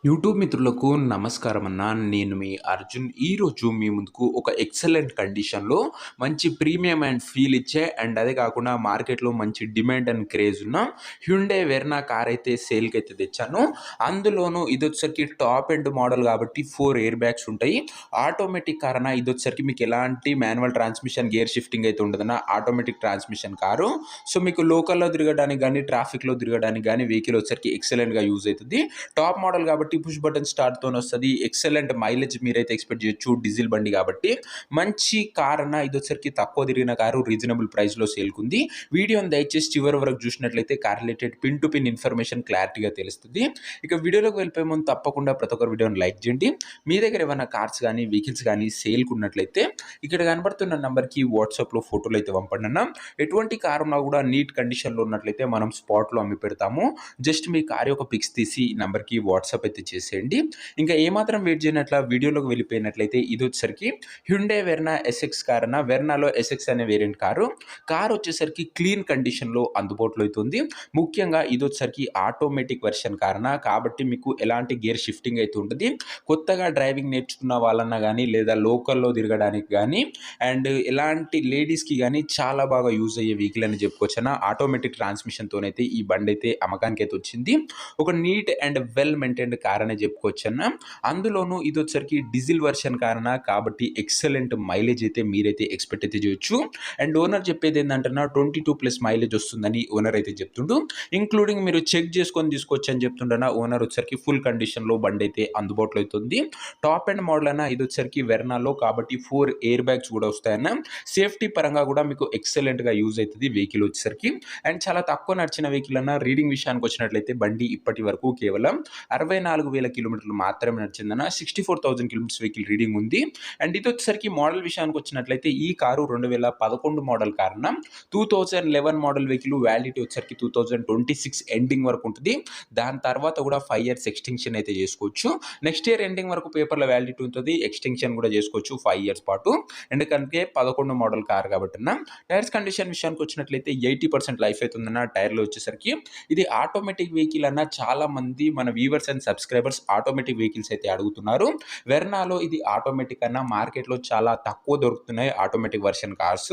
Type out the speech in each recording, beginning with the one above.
YouTube మిత్రులకు నమస్కారం అన్న. నేను మీ అర్జున్. ఈరోజు మీ ముందుకు ఒక ఎక్సలెంట్ కండిషన్‌లో మంచి ప్రీమియం అండ్ ఫీల్ ఇచ్చే అండ్ అదే కాకుండా మార్కెట్‌లో మంచి డిమాండ్ అండ్ క్రేజ్ ఉన్న హ్యుండై వెర్నా కార్ అయితే సేల్‌కైతే తెచ్చాను. అందులోనూ ఇదొచ్చేసరికి టాప్ ఎండ్ మోడల్ కాబట్టి 4 ఎయిర్ బ్యాగ్స్ ఉంటాయి. ఆటోమేటిక్ కార్ అన్న. ఇదొచ్చేసరికి మీకు ఎలాంటి మాన్యువల్ ట్రాన్స్‌మిషన్, గేర్ షిఫ్టింగ్ అయితే ఉండదన్న. Automatic transmission car. సో, మీకు లోకల్‌లో తిరగడానికి గానీ, ట్రాఫిక్‌లో తిరగడానికి గానీ వెహికల్ వచ్చేసరికి ఎక్సలెంట్‌గా యూజ్ అయితది. టాప్ మోడల్ కాబట్టి పుష్ బటన్ స్టార్ట్‌తోని వస్తది. ఎక్సలెంట్ మైలేజ్ మీరైతే ఎక్స్‌పెక్ట్ చేయొచ్చు. డీజిల్ బండి కాబట్టి. మంచి కార్ అన్న. ఇదొచ్చేసరికి తక్కువ తిరిగిన కారు రీజనబుల్ ప్రైస్‌లో సేల్‌కుంది. వీడియోని దయచేసి చివరి వరకు చూసినట్లయితే car related pin to pin information క్లారిటీగా తెలుస్తది. ఇక వీడియోలోకి వెళ్ళిపోయే ముందు తప్పకుండా ప్రతి ఒక్కరు వీడియోని లైక్ చేయండి. మీ దగ్గర ఏమైనా కార్స్ గానీ, వెహికల్స్ గానీ సేల్‌కున్నట్లయితే ఇక్కడ కనబడుతున్న నంబర్‌కి వాట్సాప్‌లో ఫోటోలు అయితే పంపండి అన్న. ఎటువంటి కార్ ఉన్నా కూడా నీట్ కండిషన్‌లో ఉన్నట్లయితే మనం స్పాట్‌లో అమ్మి పెడతాము. జస్ట్ మీ కార్ యొక్క పిక్స్ తీసి ఈ నంబర్‌కి వాట్సాప్ అయితే చేసేయండి. ఇంకా ఏమాత్రం వెయిట్ చేయనట్ల వీడియోలోకి వెళ్ళిపోయినట్లయితే ఇదొచ్చేసరికి హ్యుండై వెర్నా ఎస్ఎక్స్ కార్ అన్న. వెర్నాలో ఎస్ఎక్స్ అనే వేరియంట్ కారు. కార్ వచ్చేసరికి క్లీన్ కండిషన్‌లో అందుబాటులో అయితే ఉంది. ముఖ్యంగా ఇదొచ్చేసరికి ఆటోమేటిక్ వెర్షన్ కార్ అన్న. కాబట్టి మీకు ఎలాంటి గేర్ షిఫ్టింగ్ అయితే ఉంటది. కొత్తగా డ్రైవింగ్ నేర్చుకున్న వాళ్ళన్నా గానీ, లేదా లోకల్‌లో తిరగడానికి గానీ అండ్ ఎలాంటి లేడీస్‌కి గానీ చాలా బాగా యూజ్ అయ్యే వెహికల్ అని చెప్పుకోవచ్చన్న. ఆటోమేటిక్ ట్రాన్స్‌మిషన్‌తోనైతే ఈ బండైతే అమ్మకానికైతే వచ్చింది. ఒక neat and well maintained car అనే చెప్పుకోవచ్చన్న. అందులోనూ ఇదొచ్చేసరికి డీజిల్ వెర్షన్ కార్ అన్న. కాబట్టి ఎక్సలెంట్ మైలేజ్ అయితే మీరైతే ఎక్స్‌పెక్ట్ అయితే చేయొచ్చు. అండ్ ఓనర్ చెప్పేది ఏందంటన్నా 22+ మైలేజ్ వస్తుందని ఓనర్ అయితే చెప్తుండు. ఇంక్లూడింగ్ మీరు చెక్ చేసుకొని తీసుకోవచ్చు అని చెప్తుండన్న. ఓనర్ వచ్చేసరికి ఫుల్ కండిషన్‌లో బండైతే అందుబాటులో అయితే ఉంది. టాప్ ఎండ్ మోడల్ అన్న. ఇదొచ్చేసరికి వెర్నాలో కాబట్టి 4 ఎయిర్ బ్యాగ్స్ కూడా వస్తాయన్న. సేఫ్టీ పరంగా కూడా మీకు ఎక్సలెంట్‌గా యూజ్ అయితది వెహికల్ వచ్చేసరికి. అండ్ చాలా తక్కువ నడిచిన వెహికల్ అన్న. రీడింగ్ విషయానికి వచ్చినట్లయితే బండి ఇప్పటి వరకు కేవలం 64,000 కిలోమీటర్లు మాత్రమే నడిచిందన్న. 64,000 కిలోమీటర్స్ వెహికల్ రీడింగ్ ఉంది. అండ్ ఇదొచ్చేసరికి మోడల్ విషయానికి వచ్చినట్లయితే ఈ కారు 2011 మోడల్ కార్ అన్న. 2011 మోడల్ వెహికల్ వ్యాలిడిటీ వచ్చేసరికి 2026 ఎండింగ్ వరకు ఉంటది. దాని తర్వాత కూడా 5 ఇయర్స్ ఎక్స్‌టెన్షన్ అయితే చేసుకోవచ్చు. నెక్స్ట్ ఇయర్ ఎండింగ్ వరకు పేపర్‌ల వ్యాలిడిటీ ఉంటది. ఎక్స్‌టెన్షన్ కూడా చేసుకోవచ్చు 5 ఇయర్స్ పాటు. ఎందుకంటే 11 మోడల్ కార్ కాబట్టి అన్న. టైర్స్ కండిషన్ విషయానికి వచ్చినట్లయితే 80% లైఫ్ అయితే ఉందన్న టైర్‌లో వచ్చేసరికి. ఇది ఆటోమేటిక్ వెహికల్ అన్న. చాలా మంది మన viewers and subscribers automatic vehicles అయితే అడుగుతున్నారు. వెర్నాలో ఇది ఆటోమేటిక్ అన్న. మార్కెట్‌లో చాలా తక్కువ దొరుకుతున్నాయి ఆటోమేటిక్ వెర్షన్ కార్స్.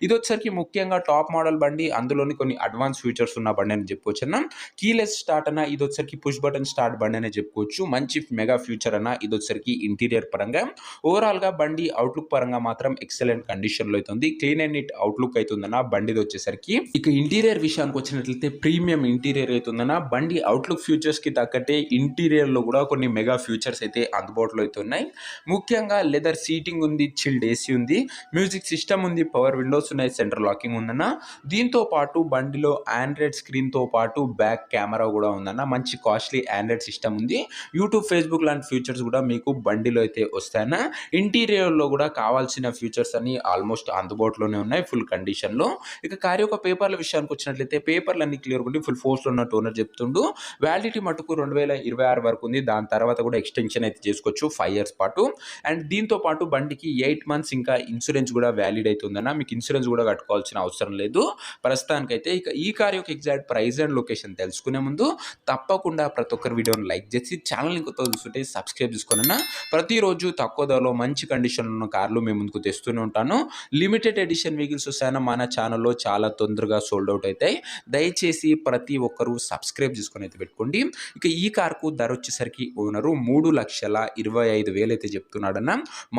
ఇదొచ్చేసరికి ముఖ్యంగా టాప్ మోడల్ బండి. అందులోని కొన్ని అడ్వాన్స్ ఫీచర్స్ ఉన్న బండి అని చెప్పుకోవచ్చన్న. కీలెస్ స్టార్ట్ అన్న. ఇదొచ్చేసరికి పుష్ బటన్ స్టార్ట్ బండి అనే చెప్పుకోవచ్చు. మంచి మెగా ఫ్యూచర్ అన్న. ఇదొచ్చేసరికి ఇంటీరియర్ పరంగా. ఓవరాల్‌గా బండి అవుట్‌లుక్ పరంగా మాత్రం ఎక్సలెంట్ కండిషన్‌లో అయితే ఉంది. క్లీన్ అండ్ నీట్ అవుట్‌లుక్ అయితే ఉందన్న బండిది వచ్చేసరికి. ఇక ఇంటీరియర్ విషయానికి వచ్చినట్లయితే ప్రీమియం ఇంటీరియర్ అయితే ఉందన్న. బండి అవుట్‌లుక్ ఫ్యూచర్స్‌కి తగ్గట్టే ఇంటీరియర్‌లో కూడా కొన్ని మెగా ఫ్యూచర్స్ అయితే అందుబాటులో అయితే ఉన్నాయి. ముఖ్యంగా లెదర్ సీటింగ్ ఉంది, చిల్డ్ ఏసీ ఉంది, మ్యూజిక్ సిస్టమ్ ఉంది, పవర్ విండోస్ ఉన్నాయి, సెంట్రల్ లాకింగ్ ఉందన్న. దీంతో పాటు బండిలో ఆండ్రాయిడ్ స్క్రీన్‌తో పాటు బ్యాక్ కెమెరా కూడా ఉందన్న. మంచి కాస్ట్లీ ఆండ్రాయిడ్ సిస్టమ్ ఉంది. యూట్యూబ్, ఫేస్‌బుక్ లాంటి ఫీచర్స్ కూడా మీకు బండిలో అయితే వస్తాయన్న. ఇంటీరియర్‌లో కూడా కావాల్సిన ఫీచర్స్ అన్ని ఆల్మోస్ట్ అందుబాటులోనే ఉన్నాయి ఫుల్ కండిషన్‌లో. ఇక కార్ యొక్క పేపర్ల విషయానికి వచ్చినట్లయితే పేపర్లన్నీ క్లియర్‌గా ఉండి ఫుల్ ఫోర్స్‌లో ఉన్నట్టు ఓనర్ చెప్తుండు. వ్యాలిడిటీ మటుకు 2026 వరకు ఉంది. దాని తర్వాత కూడా ఎక్స్‌టెన్షన్ అయితే చేసుకోవచ్చు 5 ఇయర్స్ పాటు. అండ్ దీంతో పాటు బండికి 8 మంత్స్ ఇంకా ఇన్సూరెన్స్ కూడా వ్యాలిడ్ అయితే ఉందన్న. మీకు ఇన్సూరెన్స్ కూడా కట్టుకోవాల్సిన అవసరం లేదు ప్రస్తుతానికైతే. ఇక ఈ కార్ యొక్క ఎగ్జాక్ట్ ప్రైస్ అండ్ లొకేషన్ తెలుసుకునే ముందు తప్పకుండా ప్రతి ఒక్కరు వీడియోని లైక్ చేసి ఛానల్‌ని కొత్తగా చూస్తుంటే సబ్స్క్రైబ్ చేసుకోనన్న. ప్రతిరోజు తక్కువ ధరలో మంచి కండిషన్‌లో ఉన్న కార్లు మీ ముందుకు తెస్తూనే ఉంటాను. లిమిటెడ్ ఎడిషన్ వెహికల్స్ వస్తాయన్న. మన ఛానల్‌లో చాలా తొందరగా సోల్డ్ అవుట్ అవుతాయి. దయచేసి ప్రతి ఒక్కరు సబ్స్క్రైబ్ చేసుకొని అయితే పెట్టుకోండి. ఇక ఈ కార్‌కు ధర వచ్చేసరికి ఓనరు 3,25,000 అయితే చెప్తున్నాడన్న.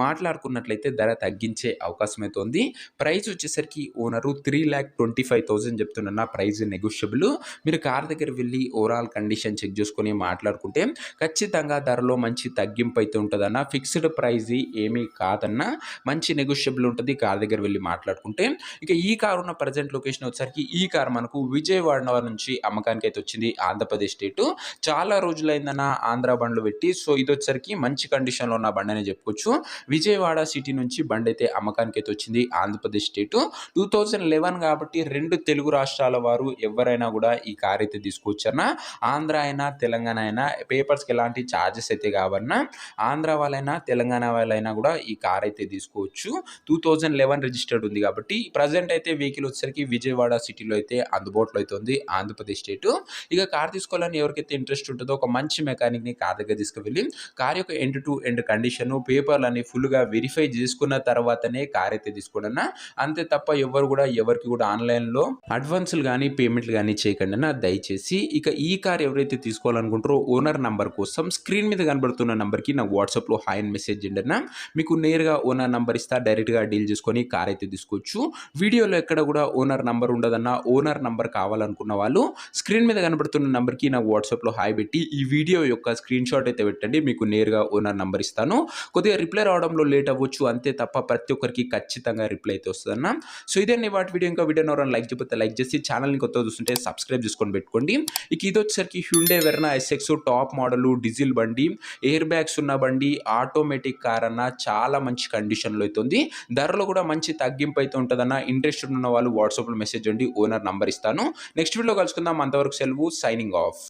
మాట్లాడుకున్నట్లయితే ధర తగ్గించే అవకాశం అయితే ఉంది. ప్రైస్ వచ్చేసరికి ఓనరు 3,25,000 చెప్తున్నా. Price negotiable. మీరు కార్ దగ్గర వెళ్ళి ఓవరాల్ కండిషన్ చెక్ చేసుకొని మాట్లాడుకుంటే ఖచ్చితంగా ధరలో మంచి తగ్గింపు అయితే ఉంటదన్న. ఫిక్స్డ్ ప్రైస్ ఏమీ కాదన్న. మంచి నెగోషియబుల్ ఉంటది కార్ దగ్గర వెళ్ళి మాట్లాడుకుంటే. ఇక ఈ కార్ ఉన్న ప్రెజెంట్ లొకేషన్ వచ్చేసరికి ఈ కార్ మనకు విజయవాడ నుంచి అమ్మకానికి అయితే వచ్చింది ఆంధ్రప్రదేశ్ స్టేటు. చాలా రోజులైందన్న ఆంధ్ర బండ్లు పెట్టి. సో, ఇదొచ్చేసరికి మంచి కండిషన్‌లో ఉన్న బండి అనే చెప్పుకోవచ్చు. విజయవాడ సిటీ నుంచి బండి అయితే అమ్మకానికి అయితే వచ్చింది ఆంధ్రప్రదేశ్ స్టేటు. 2011 కాబట్టి 2 తెలుగు రాష్ట్రాల వారు ఎవరైనా కూడా ఈ కార్ అయితే తీసుకోవచ్చన్న. ఆంధ్ర అయినా, తెలంగాణ అయినా పేపర్స్‌కి ఎలాంటి చార్జెస్ అయితే కావన్న. ఆంధ్ర వాళ్ళైనా, తెలంగాణ వాళ్ళైనా కూడా ఈ కార్ అయితే తీసుకోవచ్చు. 2011 రిజిస్టర్డ్ ఉంది కాబట్టి ప్రెజెంట్ అయితే వెహికల్ వచ్చేసరికి విజయవాడ సిటీలో అయితే అందుబాటులో అయితే ఉంది ఆంధ్రప్రదేశ్ స్టేటు. ఇక కార్ తీసుకోవాలని ఎవరికైతే ఇంట్రెస్ట్ ఉంటుందో ఒక మంచి మెకానిక్‌ని కార్ దగ్గర తీసుకువెళ్ళి కార్ యొక్క ఎండ్ టు ఎండ్ కండిషను, పేపర్‌లన్నీ ఫుల్‌గా వెరిఫై చేసుకున్న తర్వాతనే కార్ అయితే తీసుకోండన్నా. అంతే తప్ప ఎవ్వరు కూడా ఎవరికి కూడా ఆన్‌లైన్‌లో అడ్వాన్సులు గానీ, పేమెంట్‌లు గానీ చేయకండన్నా దయచేసి. ఇక ఈ కార్ ఎవరైతే తీసుకోవాలనుకుంటారో ఓనర్ నంబర్ కోసం స్క్రీన్ మీద కనబడుతున్న నంబర్‌కి నాకు వాట్సాప్‌లో హాయ్ అని మెసేజ్ చేయండన్నా. మీకు నేరుగా ఓనర్ నంబర్ ఇస్తా. డైరెక్ట్‌గా డీల్ చేసుకొని కార్ అయితే తీసుకోవచ్చు. వీడియోలో ఎక్కడ కూడా ఓనర్ నంబర్ ఉండదన్నా. ఓనర్ నంబర్ కావాలనుకున్న వాళ్ళు స్క్రీన్ మీద కనబడుతున్న నంబర్‌కి నాకు వాట్సాప్‌లో హాయ్ పెట్టి ఈ వీడియో యొక్క స్క్రీన్‌షాట్ అయితే పెట్టండి. మీకు నేరుగా ఓనర్ నంబర్ ఇస్తాను. కొద్దిగా రిప్లై రావడంలో లేట్ అవ్వచ్చు అంతే తప్ప ప్రతి ఒక్కరికి ఖచ్చితంగా రిప్లై అయితే వస్తదన్నా. సో ఇదండి వాటి వీడియో. ఇంకా వీడియోని ఎవరైనా లైక్ చేయకపోతే లైక్ చేసి ఛానల్‌ని కొత్తగా చూస్తుంటే సబ్స్క్రైబ్ చేసుకొని పెట్టుకోండి. ఇక ఇదొచ్చేసరికి Hyundai Verna SX top model, diesel బండి, ఎయిర్ బ్యాగ్స్ ఉన్న బండి, ఆటోమేటిక్ కార్ అన్న చాలా మంచి కండిషన్‌లో అయితే ఉంది. ధరలో కూడా మంచి తగ్గింపు అయితే ఉంటదన్న. ఇంట్రెస్టెడ్ ఉన్న వాళ్ళు వాట్సాప్‌లో మెసేజ్ చేయండి. ఓనర్ నంబర్ ఇస్తాను. నెక్స్ట్ వీడియోలో కలుసుకుందాం. అంతవరకు సెలవు. Signing off.